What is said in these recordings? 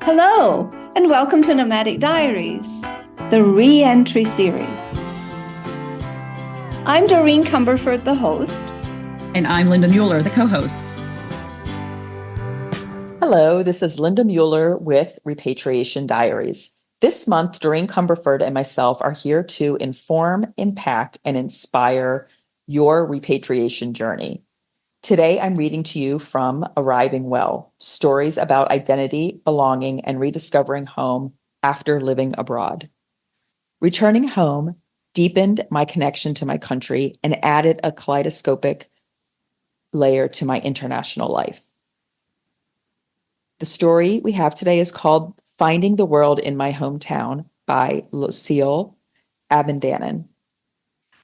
Hello, and welcome to Nomadic Diaries, the re-entry series. I'm Doreen Cumberford, the host. And I'm Linda Mueller, the co-host. Hello, this is Linda Mueller with Repatriation Diaries. This month, Doreen Cumberford and myself are here to inform, impact, and inspire your repatriation journey. Today, I'm reading to you from Arriving Well, stories about identity, belonging, and rediscovering home after living abroad. Returning home deepened my connection to my country and added a kaleidoscopic layer to my international life. The story we have today is called Finding the World in My Hometown by Lucille Abendanon.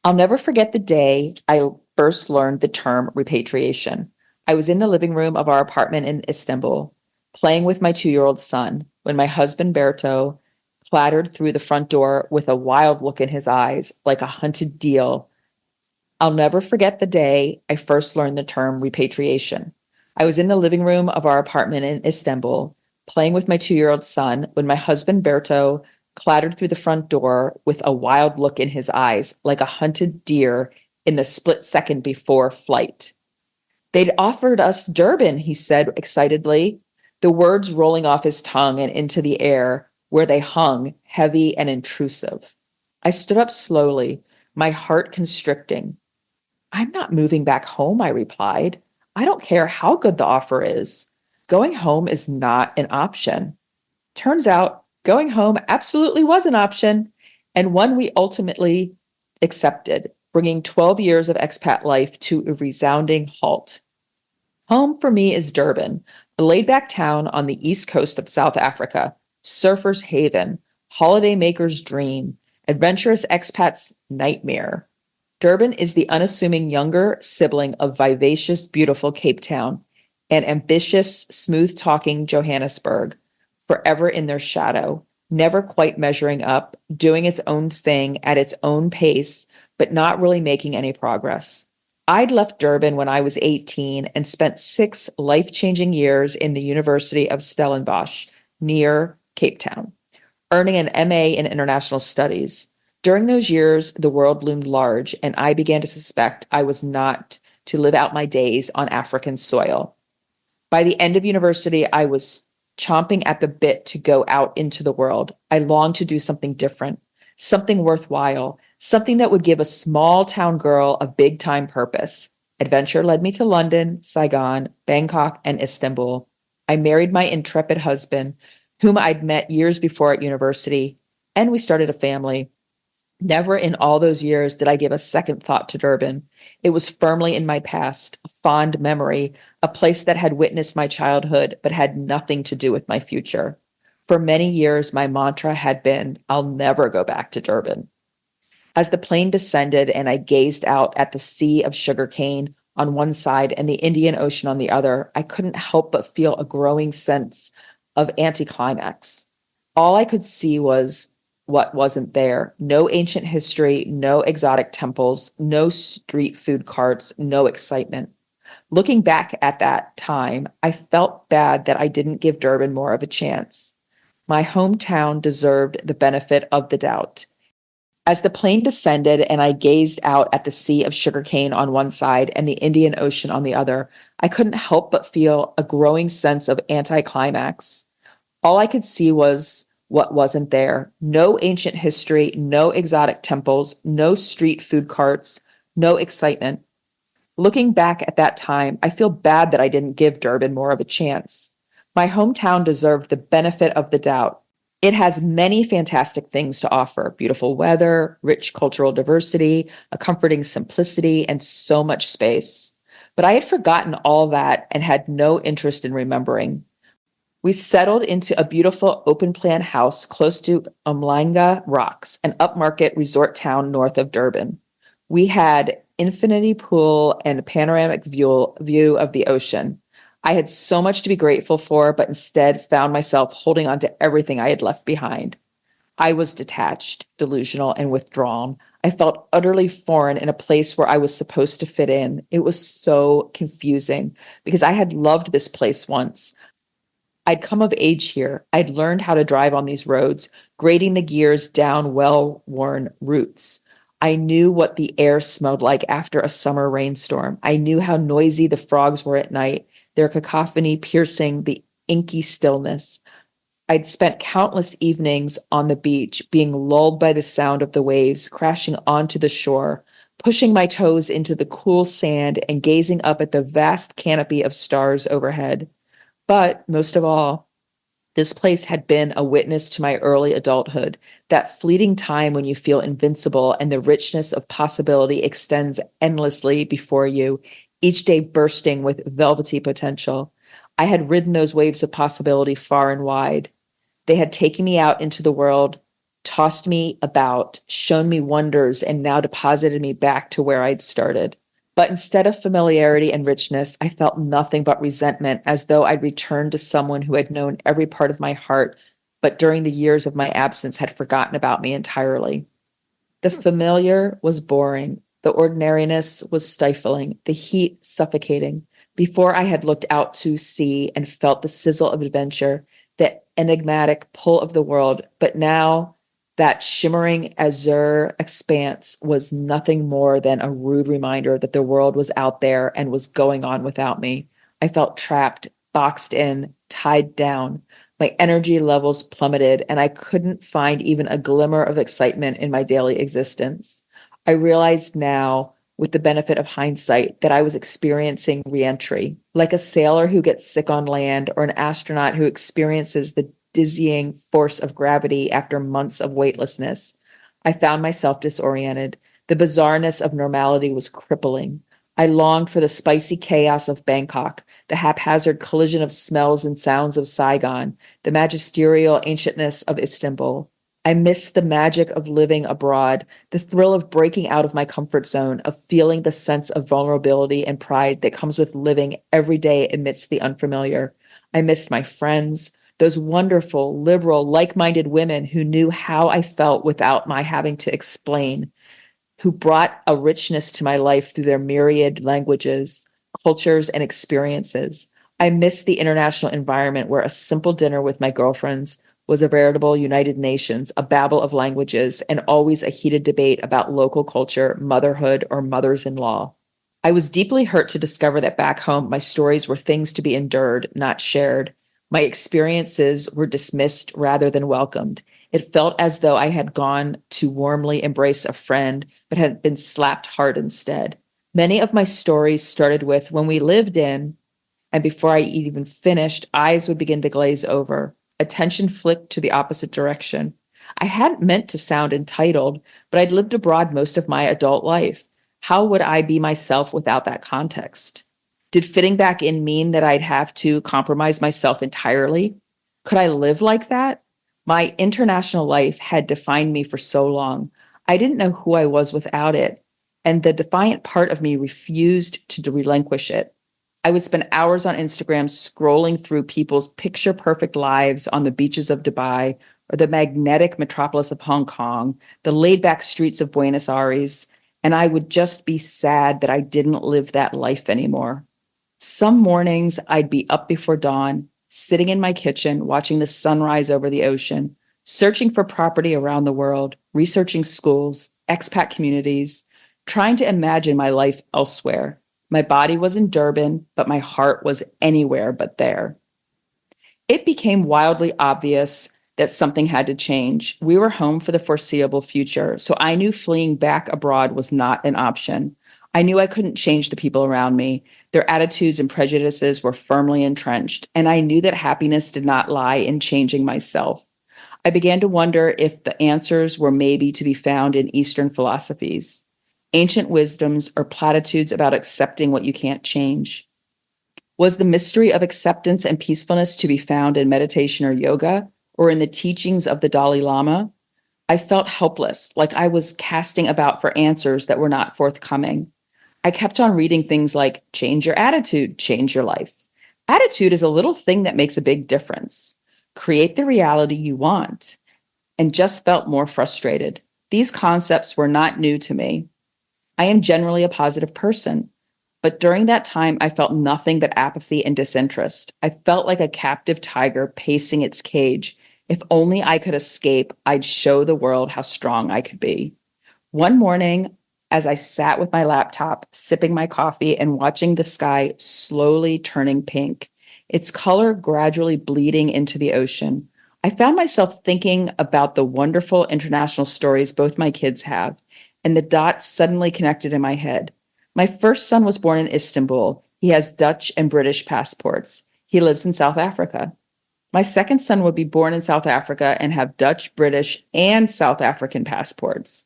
I'll never forget the day I first learned the term repatriation. I was in the living room of our apartment in Istanbul, playing with my 2-year-old son, when my husband Berto clattered through the front door with a wild look in his eyes, like a hunted deer. I'll never forget the day I first learned the term repatriation. I was in the living room of our apartment in Istanbul, playing with my 2-year-old son, when my husband Berto clattered through the front door with a wild look in his eyes, like a hunted deer in the split second before flight. "They'd offered us Durban," he said excitedly, the words rolling off his tongue and into the air, where they hung, heavy and intrusive. I stood up slowly, my heart constricting. "I'm not moving back home," I replied. "I don't care how good the offer is. Going home is not an option." Turns out, going home absolutely was an option, and one we ultimately accepted, bringing 12 years of expat life to a resounding halt. Home for me is Durban, a laid-back town on the east coast of South Africa, surfers' haven, holidaymakers' dream, adventurous expats' nightmare. Durban is the unassuming younger sibling of vivacious, beautiful Cape Town and ambitious, smooth-talking Johannesburg, forever in their shadow, never quite measuring up, doing its own thing at its own pace, but not really making any progress. I'd left Durban when I was 18 and spent 6 life-changing years in the University of Stellenbosch, near Cape Town, earning an MA in International Studies. During those years, the world loomed large, and I began to suspect I was not to live out my days on African soil. By the end of university, I was chomping at the bit to go out into the world. I longed to do something different, something worthwhile, something that would give a small town girl a big time purpose. Adventure led me to London, Saigon, Bangkok, and Istanbul. I married my intrepid husband, whom I'd met years before at university, and we started a family. Never in all those years did I give a second thought to Durban. It was firmly in my past, a fond memory, a place that had witnessed my childhood but had nothing to do with my future. For many years, my mantra had been, "I'll never go back to Durban." As the plane descended and I gazed out at the sea of sugarcane on one side and the Indian Ocean on the other, I couldn't help but feel a growing sense of anticlimax. All I could see was what wasn't there. No ancient history, no exotic temples, no street food carts, no excitement. Looking back at that time, I felt bad that I didn't give Durban more of a chance. My hometown deserved the benefit of the doubt. As the plane descended and I gazed out at the sea of sugarcane on one side and the Indian Ocean on the other, I couldn't help but feel a growing sense of anticlimax. All I could see was what wasn't there. No ancient history, no exotic temples, no street food carts, no excitement. Looking back at that time, I feel bad that I didn't give Durban more of a chance. My hometown deserved the benefit of the doubt. It has many fantastic things to offer: beautiful weather, rich cultural diversity, a comforting simplicity, and so much space. But I had forgotten all that and had no interest in remembering. We settled into a beautiful open-plan house close to Umhlanga Rocks, an upmarket resort town north of Durban. We had infinity pool and a panoramic view of the ocean. I had so much to be grateful for, but instead found myself holding on to everything I had left behind. I was detached, delusional, and withdrawn. I felt utterly foreign in a place where I was supposed to fit in. It was so confusing because I had loved this place once. I'd come of age here. I'd learned how to drive on these roads, grading the gears down well-worn routes. I knew what the air smelled like after a summer rainstorm. I knew how noisy the frogs were at night, their cacophony piercing the inky stillness. I'd spent countless evenings on the beach, being lulled by the sound of the waves crashing onto the shore, pushing my toes into the cool sand and gazing up at the vast canopy of stars overhead. But most of all, this place had been a witness to my early adulthood, that fleeting time when you feel invincible and the richness of possibility extends endlessly before you, each day bursting with velvety potential. I had ridden those waves of possibility far and wide. They had taken me out into the world, tossed me about, shown me wonders, and now deposited me back to where I'd started. But instead of familiarity and richness, I felt nothing but resentment, as though I'd returned to someone who had known every part of my heart, but during the years of my absence had forgotten about me entirely. The familiar was boring. The ordinariness was stifling, the heat suffocating. Before I had looked out to sea and felt the sizzle of adventure, the enigmatic pull of the world, but now that shimmering azure expanse was nothing more than a rude reminder that the world was out there and was going on without me. I felt trapped, boxed in, tied down. My energy levels plummeted, and I couldn't find even a glimmer of excitement in my daily existence. I realized now, with the benefit of hindsight, that I was experiencing reentry, like a sailor who gets sick on land or an astronaut who experiences the dizzying force of gravity after months of weightlessness. I found myself disoriented. The bizarreness of normality was crippling. I longed for the spicy chaos of Bangkok, the haphazard collision of smells and sounds of Saigon, the magisterial ancientness of Istanbul. I missed the magic of living abroad, the thrill of breaking out of my comfort zone, of feeling the sense of vulnerability and pride that comes with living every day amidst the unfamiliar. I missed my friends, those wonderful, liberal, like-minded women who knew how I felt without my having to explain, who brought a richness to my life through their myriad languages, cultures, and experiences. I missed the international environment where a simple dinner with my girlfriends was a veritable United Nations, a babble of languages, and always a heated debate about local culture, motherhood, or mothers-in-law. I was deeply hurt to discover that back home, my stories were things to be endured, not shared. My experiences were dismissed rather than welcomed. It felt as though I had gone to warmly embrace a friend, but had been slapped hard instead. Many of my stories started with when we lived in, and before I even finished, eyes would begin to glaze over. Attention flicked to the opposite direction. I hadn't meant to sound entitled, but I'd lived abroad most of my adult life. How would I be myself without that context? Did fitting back in mean that I'd have to compromise myself entirely? Could I live like that? My international life had defined me for so long. I didn't know who I was without it, and the defiant part of me refused to relinquish it. I would spend hours on Instagram scrolling through people's picture-perfect lives on the beaches of Dubai or the magnetic metropolis of Hong Kong, the laid-back streets of Buenos Aires, and I would just be sad that I didn't live that life anymore. Some mornings I'd be up before dawn, sitting in my kitchen, watching the sunrise over the ocean, searching for property around the world, researching schools, expat communities, trying to imagine my life elsewhere. My body was in Durban, but my heart was anywhere but there. It became wildly obvious that something had to change. We were home for the foreseeable future, so I knew fleeing back abroad was not an option. I knew I couldn't change the people around me. Their attitudes and prejudices were firmly entrenched, and I knew that happiness did not lie in changing myself. I began to wonder if the answers were maybe to be found in Eastern philosophies, ancient wisdoms, or platitudes about accepting what you can't change. Was the mystery of acceptance and peacefulness to be found in meditation or yoga, or in the teachings of the Dalai Lama? I felt helpless, like I was casting about for answers that were not forthcoming. I kept on reading things like, change your attitude, change your life. Attitude is a little thing that makes a big difference. Create the reality you want, and just felt more frustrated. These concepts were not new to me. I am generally a positive person. But during that time, I felt nothing but apathy and disinterest. I felt like a captive tiger pacing its cage. If only I could escape, I'd show the world how strong I could be. One morning, as I sat with my laptop, sipping my coffee and watching the sky slowly turning pink, its color gradually bleeding into the ocean, I found myself thinking about the wonderful international stories both my kids have, and the dots suddenly connected in my head. My first son was born in Istanbul. He has Dutch and British passports. He lives in South Africa. My second son would be born in South Africa and have Dutch, British, and South African passports.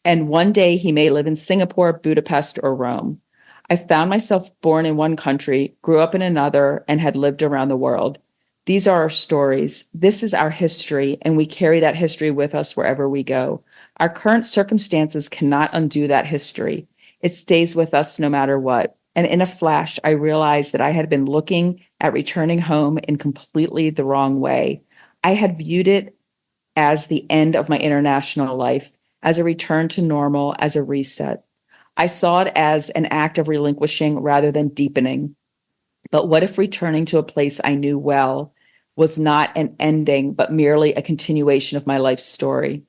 And one day he may live in Singapore, Budapest, or Rome. I found myself born in one country, grew up in another, and had lived around the world. These are our stories. This is our history, and we carry that history with us wherever we go. Our current circumstances cannot undo that history. It stays with us no matter what. And in a flash, I realized that I had been looking at returning home in completely the wrong way. I had viewed it as the end of my international life, as a return to normal, as a reset. I saw it as an act of relinquishing rather than deepening. But what if returning to a place I knew well was not an ending, but merely a continuation of my life story?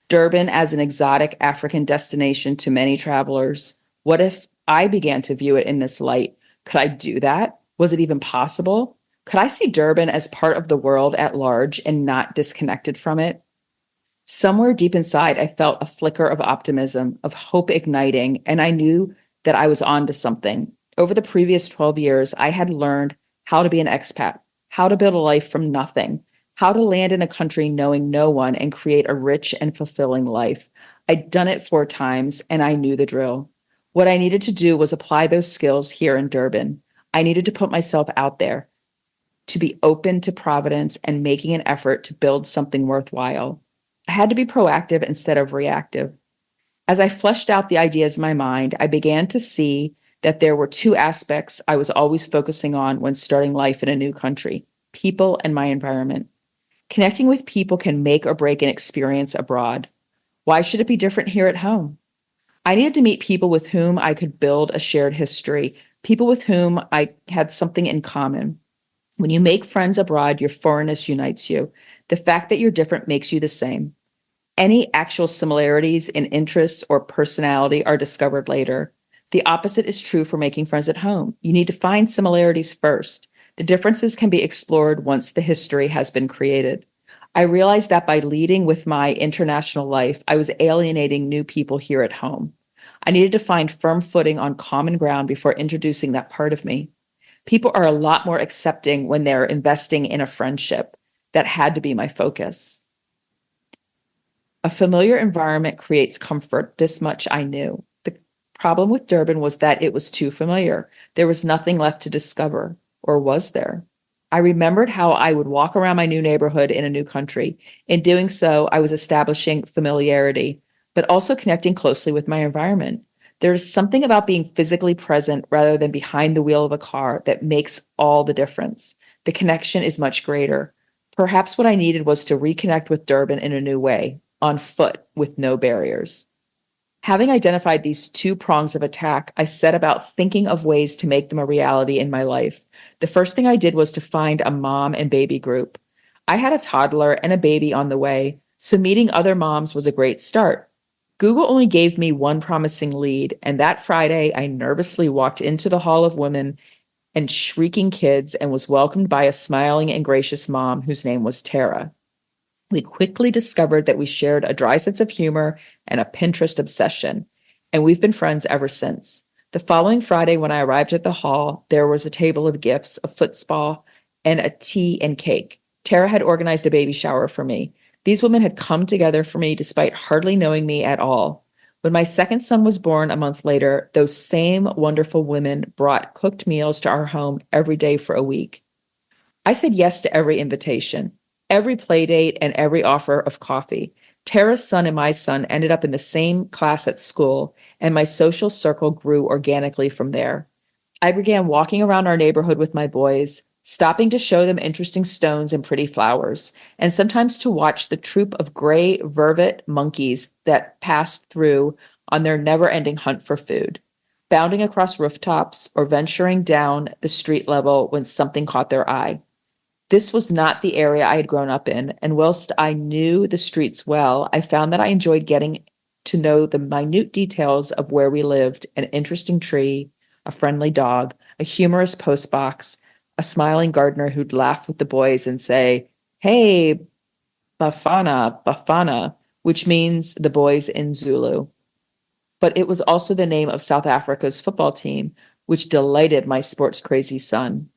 Durban as an exotic African destination to many travelers. What if I began to view it in this light? Could I do that? Was it even possible? Could I see Durban as part of the world at large and not disconnected from it? Somewhere deep inside, I felt a flicker of optimism, of hope igniting, and I knew that I was on to something. Over the previous 12 years, I had learned how to be an expat, how to build a life from nothing, how to land in a country knowing no one and create a rich and fulfilling life. I'd done it 4 times, and I knew the drill. What I needed to do was apply those skills here in Durban. I needed to put myself out there, to be open to providence and making an effort to build something worthwhile. I had to be proactive instead of reactive. As I fleshed out the ideas in my mind, I began to see that there were 2 aspects I was always focusing on when starting life in a new country: people and my environment. Connecting with people can make or break an experience abroad. Why should it be different here at home? I needed to meet people with whom I could build a shared history, people with whom I had something in common. When you make friends abroad, your foreignness unites you. The fact that you're different makes you the same. Any actual similarities in interests or personality are discovered later. The opposite is true for making friends at home. You need to find similarities first. The differences can be explored once the history has been created. I realized that by leading with my international life, I was alienating new people here at home. I needed to find firm footing on common ground before introducing that part of me. People are a lot more accepting when they're investing in a friendship. That had to be my focus. A familiar environment creates comfort. This much I knew. The problem with Durban was that it was too familiar. There was nothing left to discover, or was there? I remembered how I would walk around my new neighborhood in a new country. In doing so, I was establishing familiarity, but also connecting closely with my environment. There is something about being physically present rather than behind the wheel of a car that makes all the difference. The connection is much greater. Perhaps what I needed was to reconnect with Durban in a new way, on foot, with no barriers. Having identified these 2 prongs of attack, I set about thinking of ways to make them a reality in my life. The first thing I did was to find a mom and baby group. I had a toddler and a baby on the way, so meeting other moms was a great start. Google only gave me one promising lead, and that Friday, I nervously walked into the Hall of Women and shrieking kids and was welcomed by a smiling and gracious mom whose name was Tara. We quickly discovered that we shared a dry sense of humor and a Pinterest obsession, and we've been friends ever since. The following Friday, when I arrived at the hall, there was a table of gifts, a foot spa, and a tea and cake. Tara had organized a baby shower for me. These women had come together for me despite hardly knowing me at all. When my second son was born a month later, those same wonderful women brought cooked meals to our home every day for a week. I said yes to every invitation, every play date, and every offer of coffee. Tara's son and my son ended up in the same class at school, and my social circle grew organically from there. I began walking around our neighborhood with my boys, stopping to show them interesting stones and pretty flowers, and sometimes to watch the troop of gray vervet monkeys that passed through on their never-ending hunt for food. bounding across rooftops, or venturing down the street level when something caught their eye. This was not the area I had grown up in, and whilst I knew the streets well, I found that I enjoyed getting to know the minute details of where we lived: an interesting tree, a friendly dog, a humorous postbox, a smiling gardener who'd laugh with the boys and say, "Hey, Bafana, Bafana," which means the boys in Zulu. But it was also the name of South Africa's football team, which delighted my sports crazy son.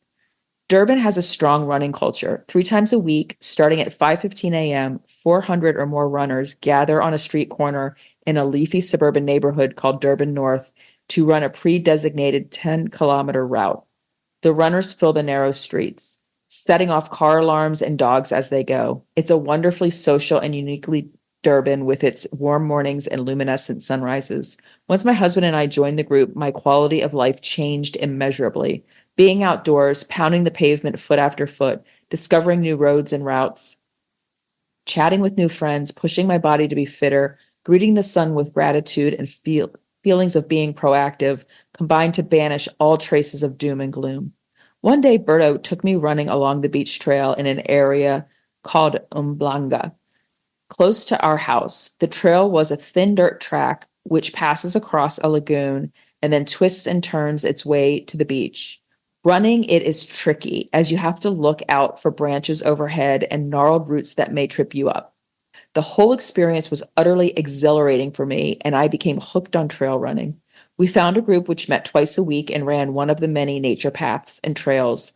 Durban has a strong running culture. 3 times a week, starting at 5:15 a.m., 400 or more runners gather on a street corner in a leafy suburban neighborhood called Durban North to run a pre-designated 10-kilometer route. The runners fill the narrow streets, setting off car alarms and dogs as they go. It's a wonderfully social and uniquely Durban with its warm mornings and luminescent sunrises. Once my husband and I joined the group, my quality of life changed immeasurably. Being outdoors, pounding the pavement foot after foot, discovering new roads and routes, chatting with new friends, pushing my body to be fitter, greeting the sun with gratitude and feelings of being proactive, combined to banish all traces of doom and gloom. One day, Berto took me running along the beach trail in an area called Umhlanga, close to our house. The trail was a thin dirt track which passes across a lagoon and then twists and turns its way to the beach. Running it is tricky, as you have to look out for branches overhead and gnarled roots that may trip you up. The whole experience was utterly exhilarating for me, and I became hooked on trail running. We found a group which met twice a week and ran one of the many nature paths and trails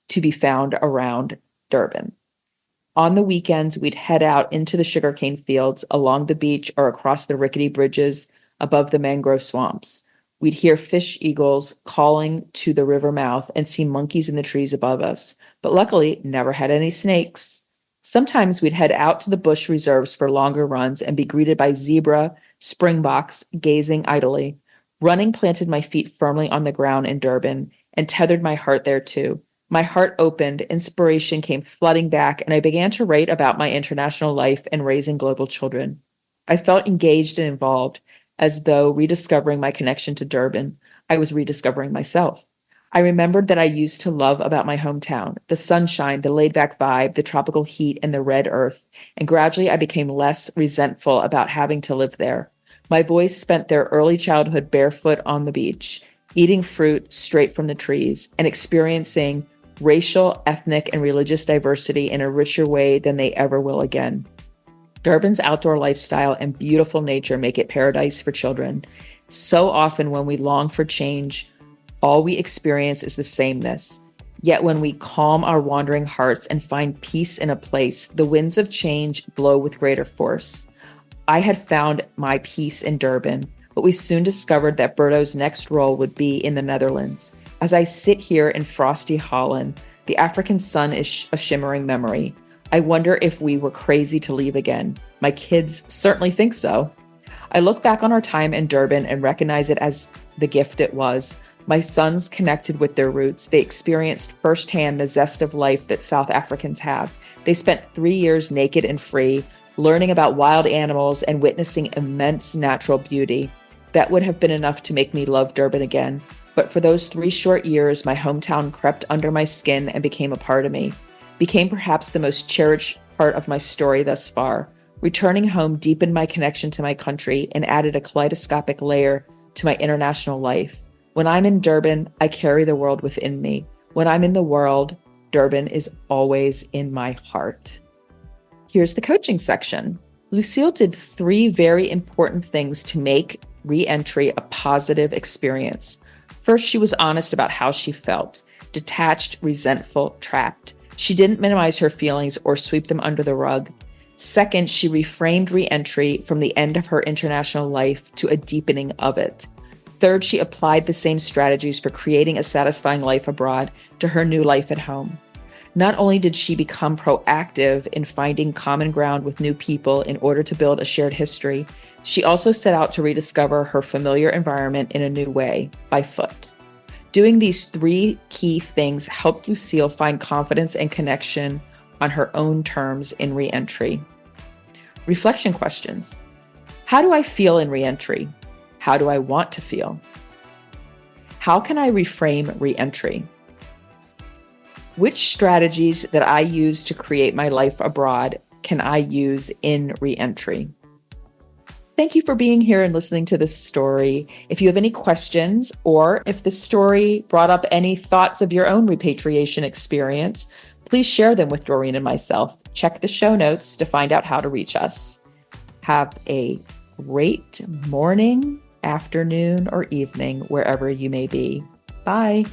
to be found around Durban. On the weekends, we'd head out into the sugarcane fields, along the beach, or across the rickety bridges above the mangrove swamps. We'd hear fish eagles calling to the river mouth and see monkeys in the trees above us, but luckily never had any snakes. Sometimes we'd head out to the bush reserves for longer runs and be greeted by zebra, springboks, gazing idly. Running planted my feet firmly on the ground in Durban and tethered my heart there too. My heart opened, inspiration came flooding back, and I began to write about my international life and raising global children. I felt engaged and involved, as though rediscovering my connection to Durban, I was rediscovering myself. I remembered that I used to love about my hometown: the sunshine, the laid-back vibe, the tropical heat, and the red earth, and gradually I became less resentful about having to live there. My boys spent their early childhood barefoot on the beach, eating fruit straight from the trees, and experiencing racial, ethnic, and religious diversity in a richer way than they ever will again. Durban's outdoor lifestyle and beautiful nature make it paradise for children. So often when we long for change, all we experience is the sameness. Yet when we calm our wandering hearts and find peace in a place, the winds of change blow with greater force. I had found my peace in Durban, but we soon discovered that Berto's next role would be in the Netherlands. As I sit here in frosty Holland, the African sun is a shimmering memory. I wonder if we were crazy to leave again. My kids certainly think so. I look back on our time in Durban and recognize it as the gift it was. My sons connected with their roots. They experienced firsthand the zest of life that South Africans have. They spent 3 years naked and free, learning about wild animals and witnessing immense natural beauty. That would have been enough to make me love Durban again. But for those 3 short years, my hometown crept under my skin and became a part of me. Became perhaps the most cherished part of my story thus far. Returning home deepened my connection to my country and added a kaleidoscopic layer to my international life. When I'm in Durban, I carry the world within me. When I'm in the world, Durban is always in my heart. Here's the coaching section. Lucille did 3 very important things to make re-entry a positive experience. First, she was honest about how she felt: detached, resentful, trapped. She didn't minimize her feelings or sweep them under the rug. Second, she reframed re-entry from the end of her international life to a deepening of it. Third, she applied the same strategies for creating a satisfying life abroad to her new life at home. Not only did she become proactive in finding common ground with new people in order to build a shared history, she also set out to rediscover her familiar environment in a new way, by foot. Doing these 3 key things helped Lucille find confidence and connection on her own terms in re-entry. Reflection questions. How do I feel in re-entry? How do I want to feel? How can I reframe reentry? Which strategies that I use to create my life abroad can I use in reentry? Thank you for being here and listening to this story. If you have any questions, or if the story brought up any thoughts of your own repatriation experience, please share them with Doreen and myself. Check the show notes to find out how to reach us. Have a great morning, afternoon, or evening, wherever you may be. Bye.